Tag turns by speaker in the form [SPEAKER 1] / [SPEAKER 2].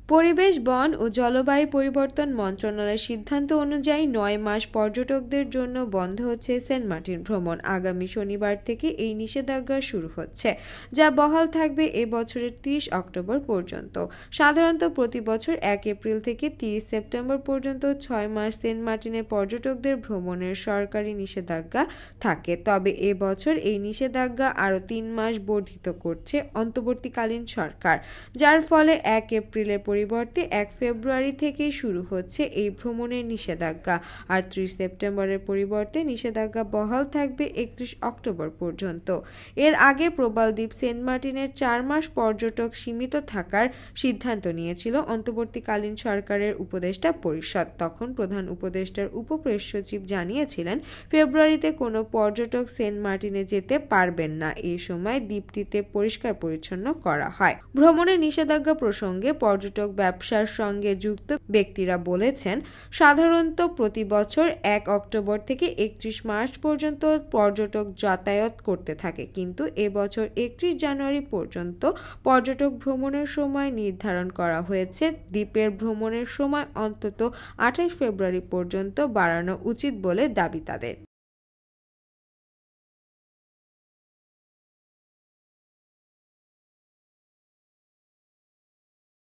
[SPEAKER 1] পরিবেশ, বন ও জলবায়ু পরিবর্তন মন্ত্রণালয়ের সিদ্ধান্ত অনুযায়ী ৯ মাস পর্যটকদের জন্য বন্ধ হচ্ছে সেন্ট মার্টিন ভ্রমণ। আগামী শনিবার থেকে এই নিষেধাজ্ঞা শুরু হচ্ছে, যা বহাল থাকবে এ বছরের ৩০ অক্টোবর পর্যন্ত। সাধারণত প্রতি বছর ১ এপ্রিল থেকে ৩০ সেপ্টেম্বর পর্যন্ত ৬ মাস সেন্ট মার্টিনে পর্যটকদের ভ্রমণের সরকারি নিষেধাজ্ঞা থাকে। তবে এ বছর এই নিষেধাজ্ঞা আরও ৩ মাস বর্ধিত করছে অন্তর্বর্তীকালীন সরকার, যার ফলে ১ এপ্রিলের পরিবর্তে ১ ফেব্রুয়ারি থেকেই শুরু হচ্ছে এই ভ্রমণের নিষেধাজ্ঞা। আর ৩০ সেপ্টেম্বরের পরিবর্তে নিষেধাজ্ঞা বহাল থাকবে ৩১ অক্টোবর পর্যন্ত। এর আগে প্রবাল দ্বীপ সেন্ট মার্টিনের ৪ মাস পর্যটক সীমিত থাকার সিদ্ধান্ত নিয়েছিল অন্তর্বর্তীকালীন সরকারের উপদেষ্টা পরিষদ। তখন প্রধান উপদেষ্টার উপপ্রেস সচিব জানিয়েছিলেন, ফেব্রুয়ারিতে কোনো পর্যটক সেন্ট মার্টিনে যেতে পারবেন না। এই সময় দ্বীপটিতে পরিষ্কার পরিচ্ছন্ন করা হয়। ভ্রমণের নিষেধাজ্ঞা প্রসঙ্গে পর্যটক ব্যবসার সঙ্গে যুক্ত ব্যক্তিরা বলেছেন, সাধারণত প্রতি বছর ১ অক্টোবর থেকে ৩১ মার্চ পর্যন্ত পর্যটক যাতায়াত করতে থাকে, কিন্তু এবছর ৩১ জানুয়ারি পর্যন্ত পর্যটক ভ্রমণের সময় নির্ধারণ করা হয়েছে। দ্বীপের ভ্রমণের সময় অন্তত ২৮ ফেব্রুয়ারি পর্যন্ত বাড়ানো উচিত বলে দাবি তাদের।